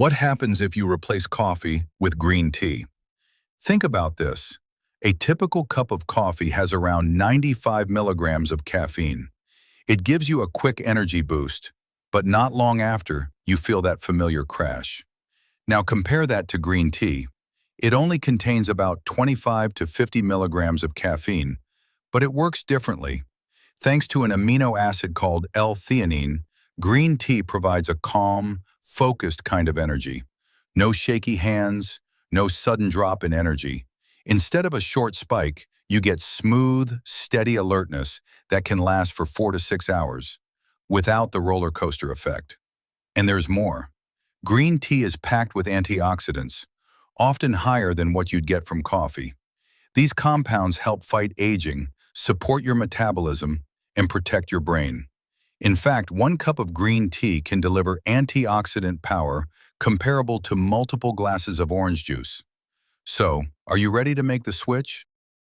What happens if you replace coffee with green tea? Think about this. A typical cup of coffee has around 95 milligrams of caffeine. It gives you a quick energy boost, but not long after, you feel that familiar crash. Now compare that to green tea. It only contains about 25 to 50 milligrams of caffeine, but it works differently. Thanks to an amino acid called L-theanine, green tea provides a calm, focused kind of energy. No shaky hands, no sudden drop in energy. Instead of a short spike, you get smooth, steady alertness that can last for 4 to 6 hours, without the roller coaster effect. And there's more. Green tea is packed with antioxidants, often higher than what you'd get from coffee. These compounds help fight aging, support your metabolism, and protect your brain. In fact, 1 cup of green tea can deliver antioxidant power comparable to multiple glasses of orange juice. So, are you ready to make the switch?